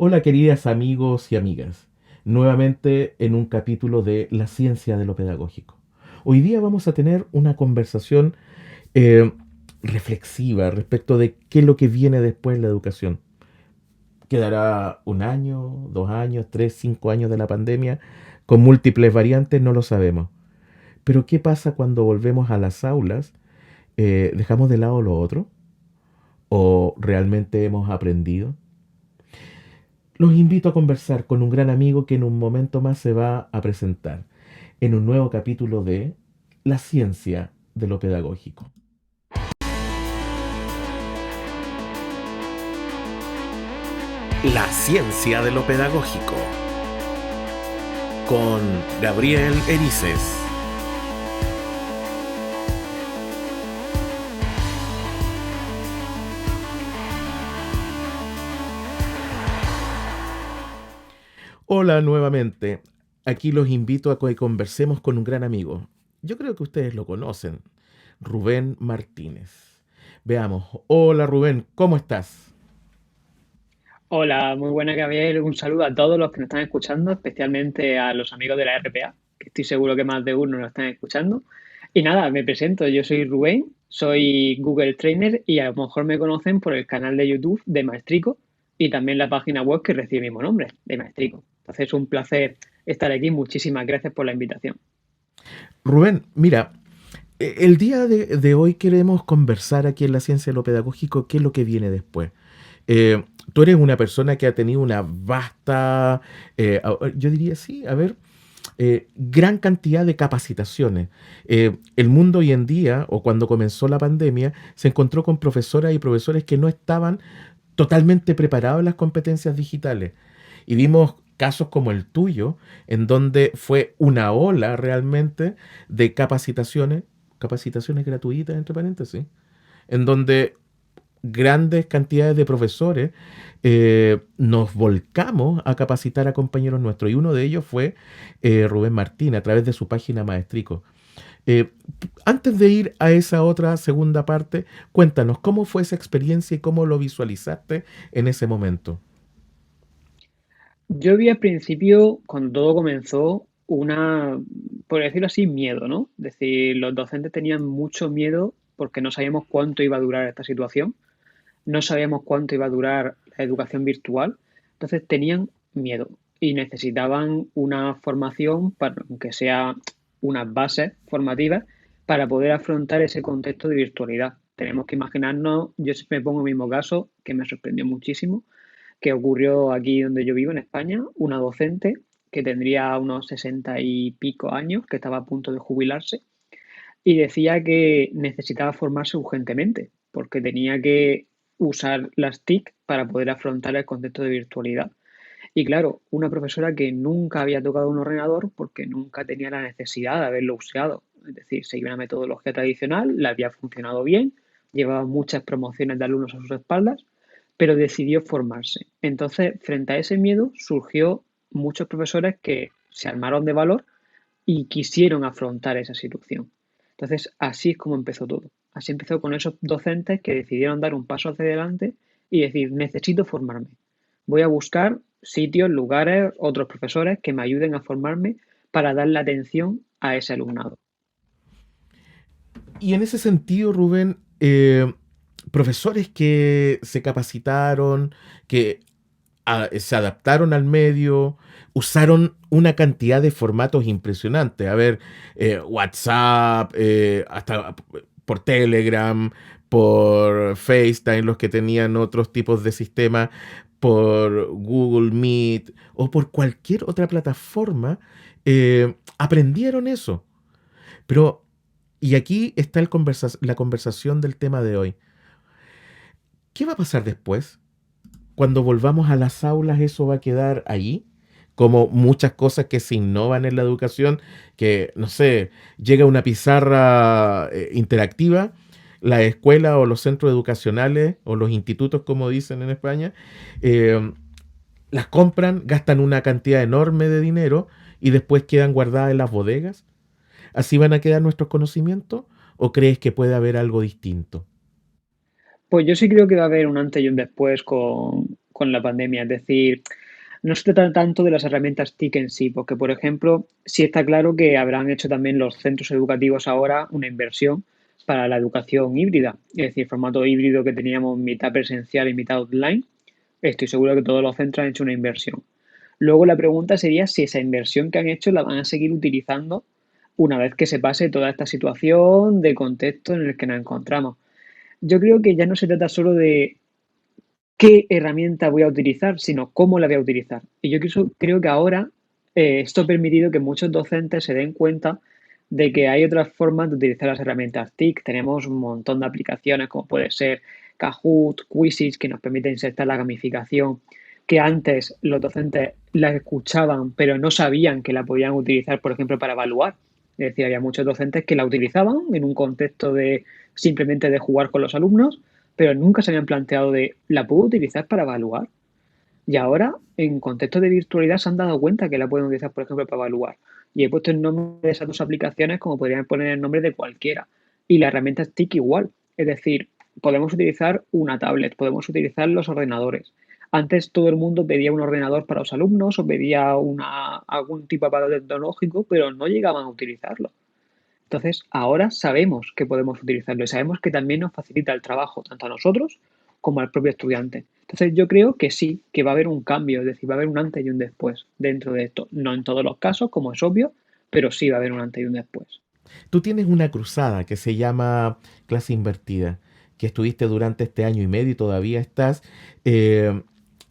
Hola queridas amigos y amigas, nuevamente en un capítulo de La ciencia de lo pedagógico. Hoy día vamos a tener una conversación eh, reflexiva respecto de qué es lo que viene después de la educación. ¿Quedará un año, 2 años, 3, 5 años de la pandemia? Con múltiples variantes no lo sabemos. Pero ¿qué pasa cuando volvemos a las aulas? ¿Dejamos de lado lo otro? ¿O realmente hemos aprendido? Los invito a conversar con un gran amigo que en un momento más se va a presentar en un nuevo capítulo de La ciencia de lo pedagógico. La ciencia de lo pedagógico con Gabriel Erices. Hola nuevamente. Aquí los invito a que conversemos con un gran amigo. Yo creo que ustedes lo conocen, Rubén Martínez. Veamos. Hola Rubén, ¿cómo estás? Hola, muy buena Gabriel. Un saludo a todos los que nos están escuchando, especialmente a los amigos de la RPA, que estoy seguro que más de uno nos están escuchando. Y nada, me presento, yo soy Rubén, soy Google Trainer y a lo mejor me conocen por el canal de YouTube de Maestrico y también la página web que recibe el mismo nombre, de Maestrico. Entonces es un placer estar aquí. Muchísimas gracias por la invitación. Rubén, mira, el día de hoy queremos conversar aquí en la ciencia de lo pedagógico qué es lo que viene después. Tú eres una persona que ha tenido una vasta, yo diría sí, a ver, gran cantidad de capacitaciones. El mundo hoy en día, o cuando comenzó la pandemia, se encontró con profesoras y profesores que no estaban totalmente preparados en las competencias digitales. Y vimos casos como el tuyo, en donde fue una ola realmente de capacitaciones gratuitas, entre paréntesis, en donde grandes cantidades de profesores nos volcamos a capacitar a compañeros nuestros. Y uno de ellos fue Rubén Martín, a través de su página Maestrico. Eh, Antes de ir a esa otra segunda parte, cuéntanos cómo fue esa experiencia y cómo lo visualizaste en ese momento. Yo vi al principio, cuando todo comenzó, por decirlo así, miedo, ¿no? Es decir, los docentes tenían mucho miedo porque no sabíamos cuánto iba a durar esta situación, no sabíamos cuánto iba a durar la educación virtual, entonces tenían miedo y necesitaban una formación, para, aunque sea unas bases formativas, para poder afrontar ese contexto de virtualidad. Tenemos que imaginarnos, yo siempre me pongo el mismo caso, que me sorprendió muchísimo, que ocurrió aquí donde yo vivo, en España, una docente que tendría unos 60 y pico años, que estaba a punto de jubilarse, y decía que necesitaba formarse urgentemente, porque tenía que usar las TIC para poder afrontar el concepto de virtualidad. Y claro, una profesora que nunca había tocado un ordenador porque nunca tenía la necesidad de haberlo usado. Es decir, seguía una metodología tradicional, le había funcionado bien, llevaba muchas promociones de alumnos a sus espaldas, pero decidió formarse. Entonces, frente a ese miedo, surgió muchos profesores que se armaron de valor y quisieron afrontar esa situación. Entonces, así es como empezó todo. Así empezó con esos docentes que decidieron dar un paso hacia adelante y decir, necesito formarme. Voy a buscar sitios, lugares, otros profesores que me ayuden a formarme para darle atención a ese alumnado. Y en ese sentido, Rubén, profesores que se capacitaron, que se adaptaron al medio, usaron una cantidad de formatos impresionantes. A ver, WhatsApp, hasta por Telegram, por FaceTime, los que tenían otros tipos de sistemas, por Google Meet o por cualquier otra plataforma, aprendieron eso. Pero, y aquí está la conversación del tema de hoy. ¿Qué va a pasar después? Cuando volvamos a las aulas, eso va a quedar allí, como muchas cosas que se innovan en la educación, que, no sé, llega una pizarra interactiva, la escuela o los centros educacionales o los institutos, como dicen en España, eh, las compran, gastan una cantidad enorme de dinero y después quedan guardadas en las bodegas. ¿Así van a quedar nuestros conocimientos? ¿O crees que puede haber algo distinto? Pues yo sí creo que va a haber un antes y un después con con la pandemia. Es decir, no se trata tanto de las herramientas TIC en sí, porque, por ejemplo, sí está claro que habrán hecho también los centros educativos ahora una inversión para la educación híbrida, es decir, formato híbrido que teníamos mitad presencial y mitad online. Estoy seguro que todos los centros han hecho una inversión. Luego la pregunta sería si esa inversión que han hecho la van a seguir utilizando una vez que se pase toda esta situación de contexto en el que nos encontramos. Yo creo que ya no se trata solo de qué herramienta voy a utilizar, sino cómo la voy a utilizar. Y yo creo que ahora esto ha permitido que muchos docentes se den cuenta de que hay otras formas de utilizar las herramientas TIC. Tenemos un montón de aplicaciones como puede ser Kahoot, Quizzes, que nos permiten insertar la gamificación, que antes los docentes la escuchaban, pero no sabían que la podían utilizar, por ejemplo, para evaluar. Es decir, había muchos docentes que la utilizaban en un contexto de simplemente de jugar con los alumnos, pero nunca se habían planteado de, ¿la puedo utilizar para evaluar? Y ahora, en contexto de virtualidad, se han dado cuenta que la pueden utilizar, por ejemplo, para evaluar. Y he puesto el nombre de esas dos aplicaciones como podrían poner el nombre de cualquiera. Y la herramienta es TIC igual. Es decir, podemos utilizar una tablet, podemos utilizar los ordenadores. Antes todo el mundo pedía un ordenador para los alumnos o pedía algún tipo de aparato tecnológico, pero no llegaban a utilizarlo. Entonces, ahora sabemos que podemos utilizarlo y sabemos que también nos facilita el trabajo, tanto a nosotros como al propio estudiante. Entonces, yo creo que sí, que va a haber un cambio, es decir, va a haber un antes y un después dentro de esto. No en todos los casos, como es obvio, pero sí va a haber un antes y un después. Tú tienes una cruzada que se llama Clase Invertida, que estuviste durante este año y medio y todavía estás eh,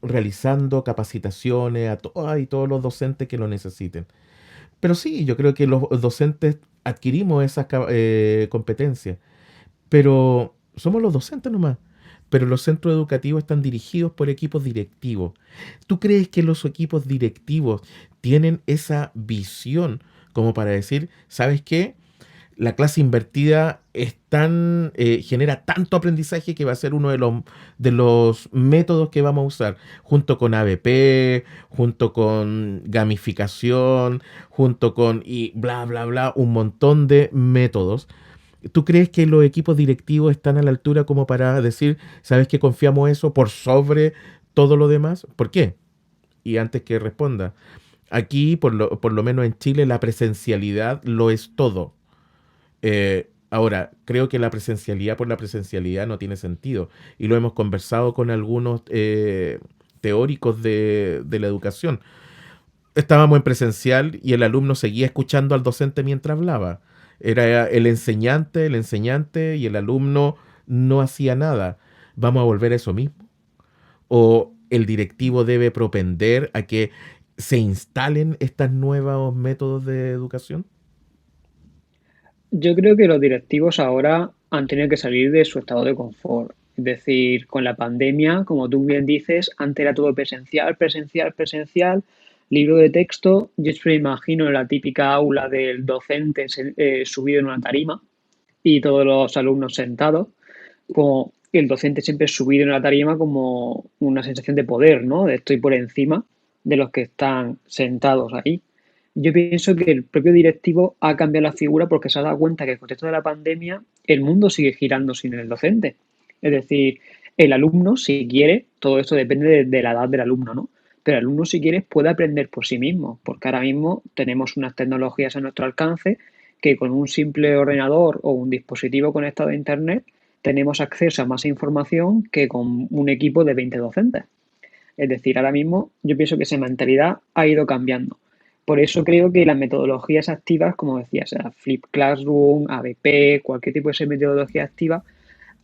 realizando capacitaciones a todos los docentes que lo necesiten. Pero sí, yo creo que los docentes adquirimos esas competencias, pero somos los docentes nomás. Pero los centros educativos están dirigidos por equipos directivos. ¿Tú crees que los equipos directivos tienen esa visión como para decir, ¿sabes qué? La clase invertida genera tanto aprendizaje que va a ser uno de los métodos que vamos a usar, junto con ABP, junto con gamificación, junto con y bla, bla, bla, un montón de métodos. ¿Tú crees que los equipos directivos están a la altura como para decir, sabes que confiamos eso por sobre todo lo demás? ¿Por qué? Y antes que responda, aquí, por lo menos en Chile, la presencialidad lo es todo. Ahora, creo que la presencialidad por la presencialidad no tiene sentido. Y lo hemos conversado con algunos teóricos de la educación. Estábamos en presencial y el alumno seguía escuchando al docente mientras hablaba. Era el enseñante y el alumno no hacía nada. ¿Vamos a volver a eso mismo? ¿O el directivo debe propender a que se instalen estos nuevos métodos de educación? Yo creo que los directivos ahora han tenido que salir de su estado de confort. Es decir, con la pandemia, como tú bien dices, antes era todo presencial, presencial, presencial, libro de texto. Yo siempre me imagino la típica aula del docente subido en una tarima y todos los alumnos sentados, como el docente siempre subido en la tarima como una sensación de poder, ¿no? De estoy por encima de los que están sentados ahí. Yo pienso que el propio directivo ha cambiado la figura porque se ha dado cuenta que en el contexto de la pandemia el mundo sigue girando sin el docente. Es decir, el alumno, si quiere, todo esto depende de la edad del alumno, ¿no? Pero el alumno, si quiere, puede aprender por sí mismo, porque ahora mismo tenemos unas tecnologías a nuestro alcance que con un simple ordenador o un dispositivo conectado a Internet tenemos acceso a más información que con un equipo de 20 docentes. Es decir, ahora mismo yo pienso que esa mentalidad ha ido cambiando. Por eso creo que las metodologías activas, como decía, sea Flip Classroom, ABP, cualquier tipo de metodología activa,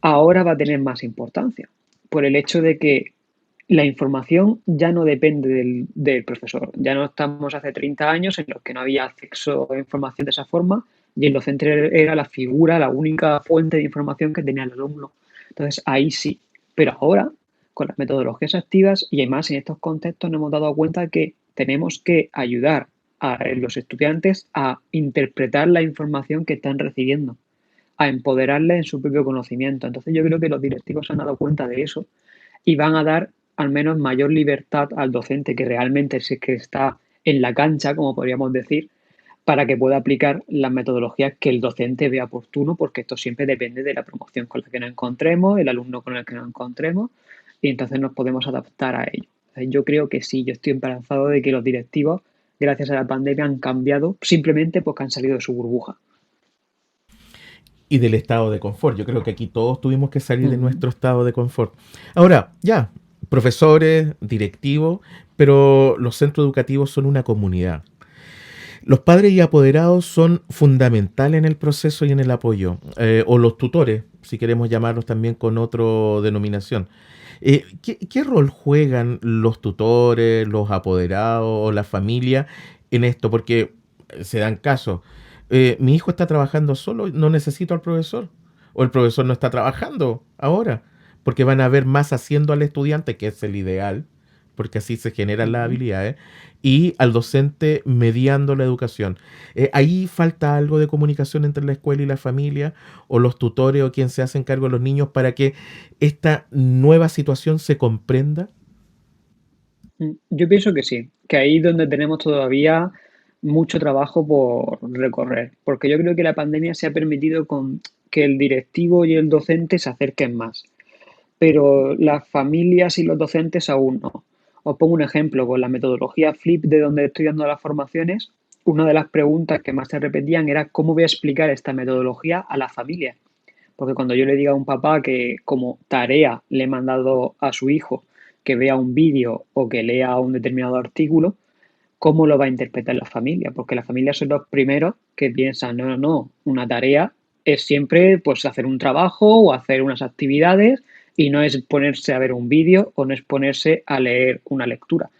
ahora va a tener más importancia. Por el hecho de que la información ya no depende del profesor. Ya no estamos hace 30 años en los que no había acceso a información de esa forma y el docente era la figura, la única fuente de información que tenía el alumno. Entonces ahí sí. Pero ahora, con las metodologías activas y además en estos contextos nos hemos dado cuenta que tenemos que ayudar a los estudiantes a interpretar la información que están recibiendo, a empoderarles en su propio conocimiento. Entonces yo creo que los directivos se han dado cuenta de eso y van a dar al menos mayor libertad al docente que realmente es que está en la cancha, como podríamos decir, para que pueda aplicar las metodologías que el docente vea oportuno, porque esto siempre depende de la promoción con la que nos encontremos, el alumno con el que nos encontremos y entonces nos podemos adaptar a ello. Yo creo que sí, yo estoy esperanzado de que los directivos, gracias a la pandemia, han cambiado simplemente porque han salido de su burbuja. Y del estado de confort. Yo creo que aquí todos tuvimos que salir de Ujú. nuestro estado de confort. Ahora, ya, profesores, directivos, pero los centros educativos son una comunidad. Los padres y apoderados son fundamentales en el proceso y en el apoyo, o los tutores, si queremos llamarlos también con otra denominación. ¿Qué rol juegan los tutores, los apoderados o la familia en esto? Porque se dan casos. Mi hijo está trabajando solo, no necesito al profesor. O el profesor no está trabajando ahora, porque van a ver más haciendo al estudiante, que es el ideal, porque así se generan las Ujú. habilidades, y al docente mediando la educación. Ahí falta algo de comunicación entre la escuela y la familia, o los tutores o quien se hacen cargo de los niños para que esta nueva situación se comprenda. Yo pienso que sí, que ahí es donde tenemos todavía mucho trabajo por recorrer, porque yo creo que la pandemia se ha permitido que el directivo y el docente se acerquen más, pero las familias y los docentes aún no. Os pongo un ejemplo, con la metodología FLIP de donde estoy dando las formaciones, una de las preguntas que más se repetían era cómo voy a explicar esta metodología a la familia. Porque cuando yo le diga a un papá que como tarea le he mandado a su hijo que vea un vídeo o que lea un determinado artículo, ¿cómo lo va a interpretar la familia? Porque las familias son los primeros que piensan, no, no, no, una tarea es siempre pues hacer un trabajo o hacer unas actividades y no es ponerse a ver un vídeo o no es ponerse a leer una lectura.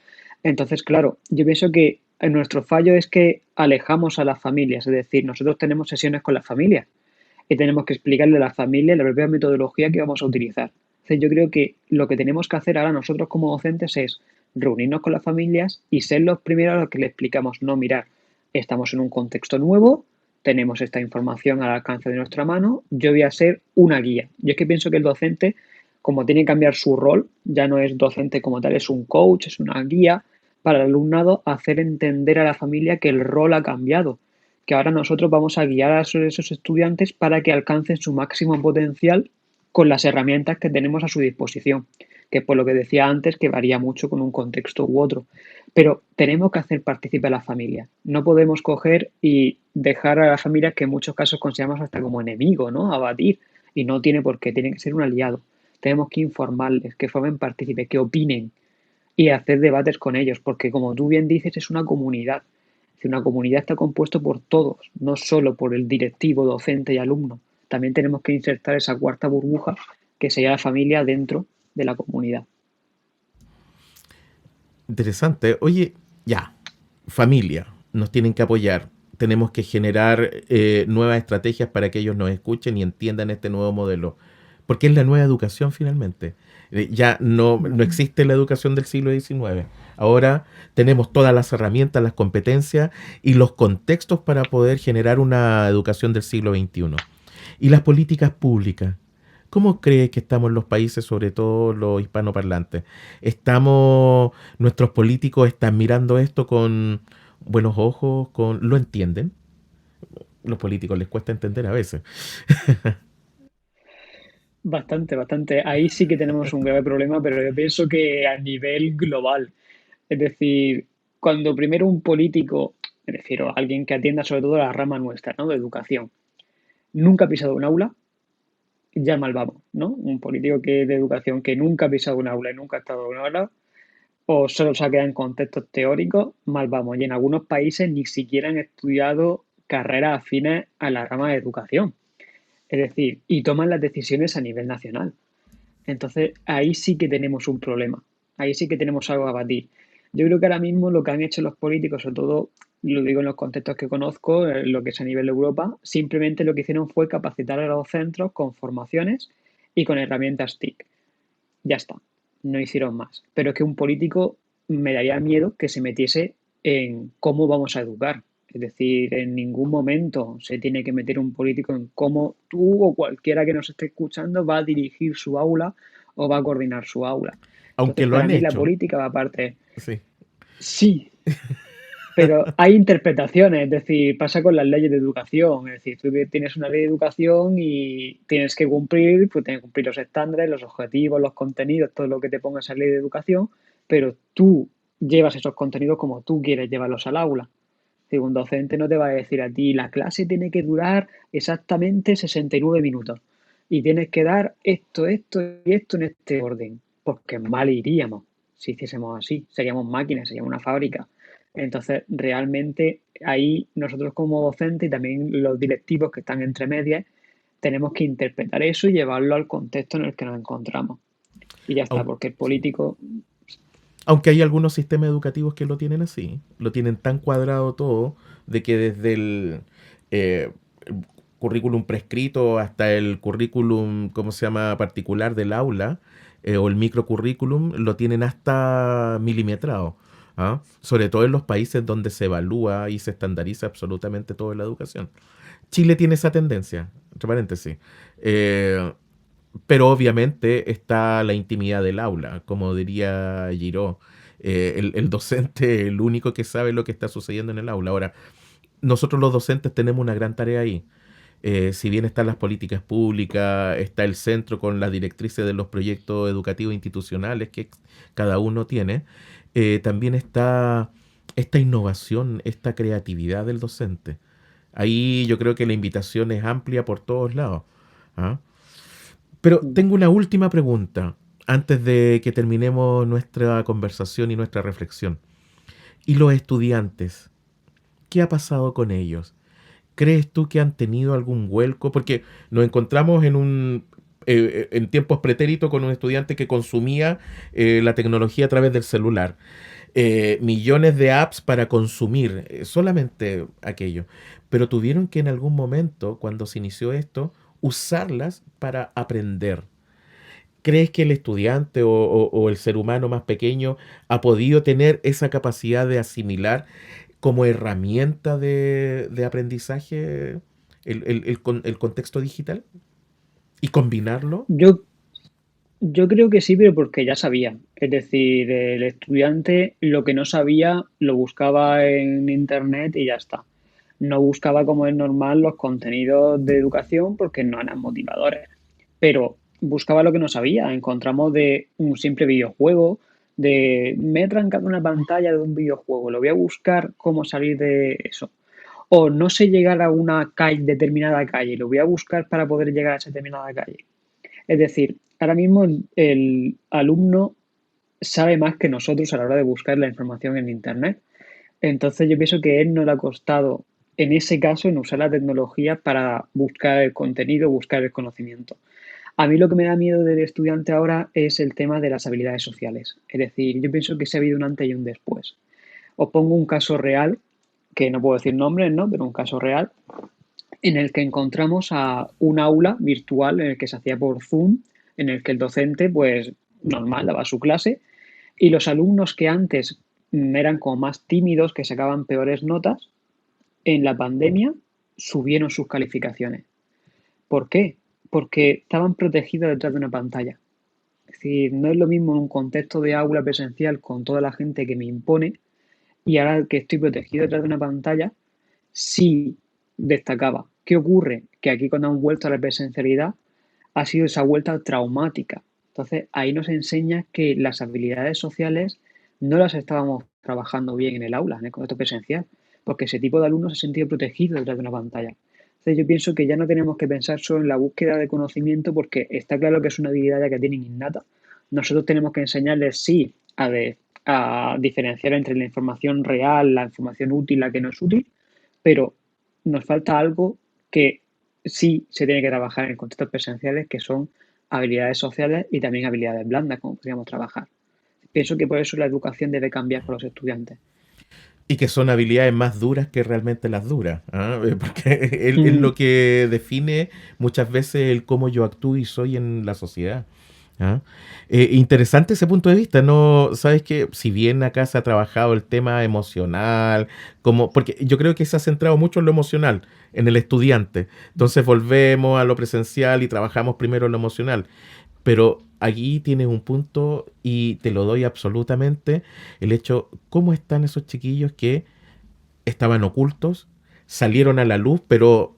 Entonces, claro, yo pienso que nuestro fallo es que alejamos a las familias, es decir, nosotros tenemos sesiones con las familias y tenemos que explicarle a la familia la propia metodología que vamos a utilizar. Entonces, yo creo que lo que tenemos que hacer ahora nosotros como docentes es reunirnos con las familias y ser los primeros a los que le explicamos, no, mirar, estamos en un contexto nuevo, tenemos esta información al alcance de nuestra mano, yo voy a ser una guía. Yo es que pienso que el docente, como tiene que cambiar su rol, ya no es docente como tal, es un coach, es una guía para el alumnado, hacer entender a la familia que el rol ha cambiado, que ahora nosotros vamos a guiar a esos estudiantes para que alcancen su máximo potencial con las herramientas que tenemos a su disposición, que por lo que decía antes, que varía mucho con un contexto u otro. Pero tenemos que hacer partícipe a la familia. No podemos coger y dejar a las familias que en muchos casos consideramos hasta como enemigo, ¿no? Abatir. Y no tiene por qué, tiene que ser un aliado. Tenemos que informarles, que formen partícipe, que opinen y hacer debates con ellos, porque como tú bien dices, es una comunidad. Si una comunidad está compuesto por todos, no solo por el directivo, docente y alumno. También tenemos que insertar esa cuarta burbuja que sería la familia dentro de la comunidad. Interesante. Oye, ya, familia, nos tienen que apoyar. Tenemos que generar nuevas estrategias para que ellos nos escuchen y entiendan este nuevo modelo. Porque es la nueva educación finalmente. Ya no existe la educación del siglo XIX. Ahora tenemos todas las herramientas, las competencias y los contextos para poder generar una educación del siglo XXI. Y las políticas públicas. ¿Cómo crees que estamos los países, sobre todo los hispanoparlantes? Nuestros políticos están mirando esto con buenos ojos, ¿lo entienden? Los políticos les cuesta entender a veces. Bastante, bastante. Ahí sí que tenemos un grave problema, pero yo pienso que a nivel global. Es decir, cuando primero un político, me refiero a alguien que atienda sobre todo la rama nuestra, ¿no? De educación, nunca ha pisado un aula, ya mal vamos, ¿no? Un político que de educación que nunca ha pisado un aula y nunca ha estado en un aula, o solo se ha quedado en contextos teóricos, mal vamos. Y en algunos países ni siquiera han estudiado carreras afines a la rama de educación. Es decir, y toman las decisiones a nivel nacional. Entonces, ahí sí que tenemos un problema. Ahí sí que tenemos algo a batir. Yo creo que ahora mismo lo que han hecho los políticos, sobre todo, lo digo en los contextos que conozco, lo que es a nivel de Europa, simplemente lo que hicieron fue capacitar a los centros con formaciones y con herramientas TIC. Ya está, no hicieron más. Pero es que un político me daría miedo que se metiese en cómo vamos a educar. Es decir, en ningún momento se tiene que meter un político en cómo tú o cualquiera que nos esté escuchando va a dirigir su aula o va a coordinar su aula. Aunque Entonces, lo para han mí la hecho. política va aparte. Sí. Sí, Pero hay interpretaciones, es decir, pasa con las leyes de educación, es decir, tú tienes una ley de educación y tienes que cumplir, pues tienes que cumplir los estándares, los objetivos, los contenidos, todo lo que te ponga esa ley de educación, pero tú llevas esos contenidos como tú quieres llevarlos al aula. Es decir, un docente no te va a decir a ti, la clase tiene que durar exactamente 69 minutos y tienes que dar esto, esto y esto en este orden, porque mal iríamos si hiciésemos así, seríamos máquinas, seríamos una fábrica. Entonces, realmente ahí nosotros como docentes y también los directivos que están entre medias, tenemos que interpretar eso y llevarlo al contexto en el que nos encontramos. Y ya está, Au- porque el sí. político, Aunque hay algunos sistemas educativos que lo tienen así, lo tienen tan cuadrado todo, de que desde el currículum prescrito hasta el currículum, ¿cómo se llama?, particular del aula, o el microcurrículum, lo tienen hasta milimetrado. ¿Ah? Sobre todo en los países donde se evalúa y se estandariza absolutamente toda la educación. Chile tiene esa tendencia, entre paréntesis. Eh, pero obviamente está la intimidad del aula, como diría Giraud. El docente es el único que sabe lo que está sucediendo en el aula. Ahora, nosotros los docentes tenemos una gran tarea ahí. Si bien están las políticas públicas, está el centro con las directrices de los proyectos educativos institucionales que cada uno tiene, también está esta innovación, esta creatividad del docente. Ahí yo creo que la invitación es amplia por todos lados. ¿Ah? Pero tengo una última pregunta antes de que terminemos nuestra conversación y nuestra reflexión. ¿Y los estudiantes? ¿Qué ha pasado con ellos? ¿Crees tú que han tenido algún vuelco? Porque nos encontramos en tiempos pretéritos con un estudiante que consumía la tecnología a través del celular. Millones de apps para consumir solamente aquello. Pero tuvieron que en algún momento, cuando se inició esto, usarlas para aprender. ¿Crees que el estudiante o el ser humano más pequeño ha podido tener esa capacidad de asimilar como herramienta de aprendizaje el contexto digital y combinarlo? yo, yo creo que sí, pero porque ya sabía. Es decir, el estudiante lo que no sabía lo buscaba en internet y ya está. No buscaba, como es normal, los contenidos de educación porque no eran motivadores, pero buscaba lo que no sabía. Encontramos de un simple videojuego, de me he trancado una pantalla de un videojuego, lo voy a buscar cómo salir de eso. O no sé llegar a una calle, determinada calle, lo voy a buscar para poder llegar a esa determinada calle. Es decir, ahora mismo el alumno sabe más que nosotros a la hora de buscar la información en Internet. Entonces yo pienso que a él no le ha costado, en ese caso, en usar la tecnología para buscar el contenido, buscar el conocimiento. A mí lo que me da miedo del estudiante ahora es el tema de las habilidades sociales. Es decir, yo pienso que se ha habido un antes y un después. Os pongo un caso real, que no puedo decir nombres, ¿no? Pero un caso real, en el que encontramos a un aula virtual en el que se hacía por Zoom, en el que el docente, pues normal, daba su clase, y los alumnos que antes eran como más tímidos, que sacaban peores notas, en la pandemia subieron sus calificaciones. ¿Por qué? Porque estaban protegidos detrás de una pantalla. Es decir, no es lo mismo en un contexto de aula presencial con toda la gente que me impone y ahora que estoy protegido detrás de una pantalla, sí destacaba. ¿Qué ocurre? Que aquí cuando han vuelto a la presencialidad ha sido esa vuelta traumática. Entonces ahí nos enseña que las habilidades sociales no las estábamos trabajando bien en el aula, en el contexto presencial, porque ese tipo de alumnos se ha sentido protegido detrás de una pantalla. Entonces yo pienso que ya no tenemos que pensar solo en la búsqueda de conocimiento porque está claro que es una habilidad ya que tienen innata. Nosotros tenemos que enseñarles sí a diferenciar entre la información real, la información útil, la que no es útil, pero nos falta algo que sí se tiene que trabajar en contextos presenciales, que son habilidades sociales y también habilidades blandas, como podríamos trabajar. Pienso que por eso la educación debe cambiar con los estudiantes. Y que son habilidades más duras que realmente las duras, ¿ah? Porque es Mm, lo que define muchas veces el cómo yo actúo y soy en la sociedad. ¿Ah? Interesante ese punto de vista, ¿no? Sabes que si bien acá se ha trabajado el tema emocional, como, porque yo creo que se ha centrado mucho en lo emocional, en el estudiante. Entonces volvemos a lo presencial y trabajamos primero en lo emocional. Pero aquí tienes un punto y te lo doy absolutamente, el hecho, ¿cómo están esos chiquillos que estaban ocultos, salieron a la luz, pero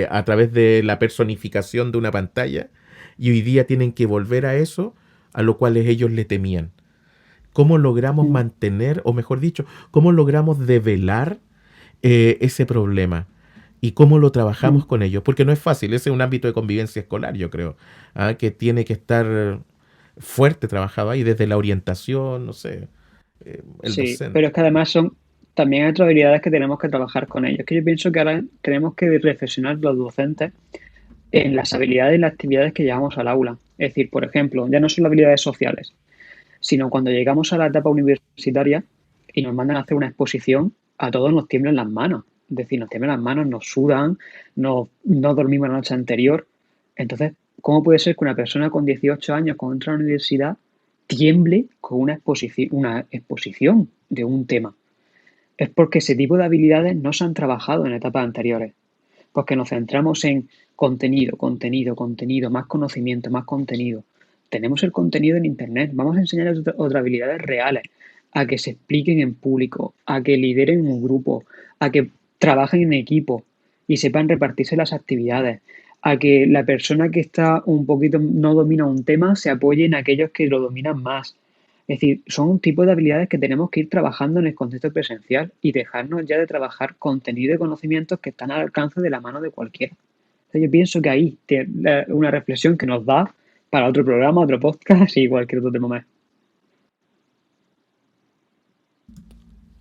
a través de la personificación de una pantalla, y hoy día tienen que volver a eso, a lo cual ellos le temían. ¿Cómo logramos Mm. mantener, o mejor dicho, cómo logramos develar ese problema? ¿Y cómo lo trabajamos Mm. con ellos? Porque no es fácil, ese es un ámbito de convivencia escolar, yo creo, que tiene que estar fuerte trabajado ahí, desde la orientación, no sé, el Sí, pero docente. es que además son también hay otras habilidades que tenemos que trabajar con ellos. Que yo pienso que ahora tenemos que reflexionar los docentes en las habilidades y las actividades que llevamos al aula. Es decir, por ejemplo, ya no son las habilidades sociales, sino cuando llegamos a la etapa universitaria y nos mandan a hacer una exposición, a todos nos tiemblan las manos. Es decir, nos tiemblan las manos, nos sudan, no dormimos la noche anterior. Entonces, ¿cómo puede ser que una persona con 18 años, cuando entra a la universidad, tiemble con una exposición de un tema? Es porque ese tipo de habilidades no se han trabajado en etapas anteriores, porque nos centramos en contenido, contenido, contenido, más conocimiento, más contenido. Tenemos el contenido en Internet, vamos a enseñar otras habilidades reales, a que se expliquen en público, a que lideren un grupo, a que trabajen en equipo y sepan repartirse las actividades, a que la persona que está un poquito no domina un tema se apoye en aquellos que lo dominan más. Es decir, son un tipo de habilidades que tenemos que ir trabajando en el contexto presencial y dejarnos ya de trabajar contenido y conocimientos que están al alcance de la mano de cualquiera. O sea, yo pienso que ahí tiene una reflexión que nos da para otro programa, otro podcast y cualquier otro tema más.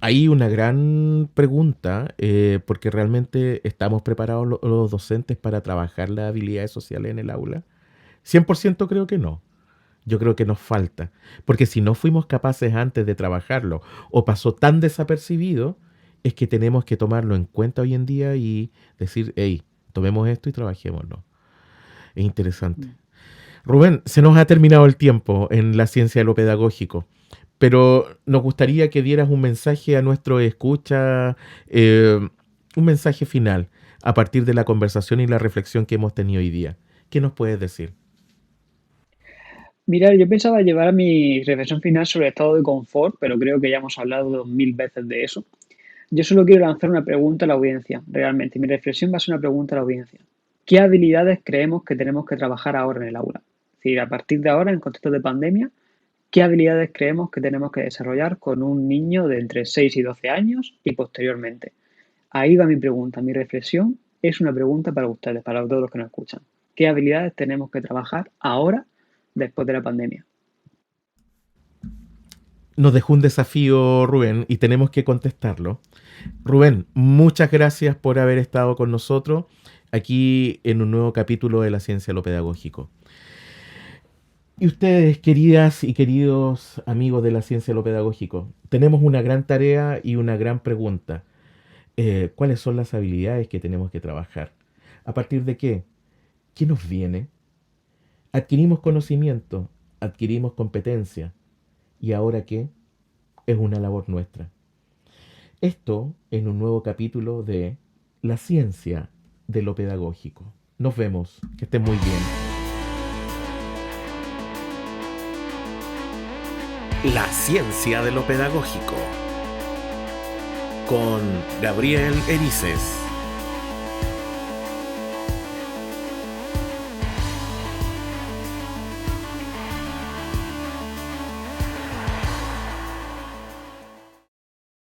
Hay una gran pregunta, porque realmente estamos preparados los docentes para trabajar las habilidades sociales en el aula. 100% creo que no. Yo creo que nos falta. Porque si no fuimos capaces antes de trabajarlo o pasó tan desapercibido, es que tenemos que tomarlo en cuenta hoy en día y decir, hey, tomemos esto y trabajémoslo. Es interesante. Rubén, se nos ha terminado el tiempo en la ciencia de lo pedagógico, pero nos gustaría que dieras un mensaje a nuestro escucha, un mensaje final a partir de la conversación y la reflexión que hemos tenido hoy día. ¿Qué nos puedes decir? Mira, yo pensaba llevar mi reflexión final sobre el estado de confort, pero creo que ya hemos hablado 1000 veces de eso. Yo solo quiero lanzar una pregunta a la audiencia, realmente. Mi reflexión va a ser una pregunta a la audiencia. ¿Qué habilidades creemos que tenemos que trabajar ahora en el aula? Es decir, a partir de ahora, en contexto de pandemia, ¿qué habilidades creemos que tenemos que desarrollar con un niño de entre 6 y 12 años y posteriormente? Ahí va mi pregunta, mi reflexión es una pregunta para ustedes, para todos los que nos escuchan. ¿Qué habilidades tenemos que trabajar ahora, después de la pandemia? Nos dejó un desafío Rubén y tenemos que contestarlo. Rubén, muchas gracias por haber estado con nosotros aquí en un nuevo capítulo de la ciencia de lo pedagógico. Y ustedes, queridas y queridos amigos de la ciencia de lo pedagógico, tenemos una gran tarea y una gran pregunta. ¿Cuáles son las habilidades que tenemos que trabajar? ¿A partir de qué? ¿Qué nos viene? Adquirimos conocimiento, adquirimos competencia. ¿Y ahora qué? Es una labor nuestra. Esto en un nuevo capítulo de La ciencia de lo pedagógico. Nos vemos. Que estén muy bien. La ciencia de lo pedagógico con Gabriel Erices.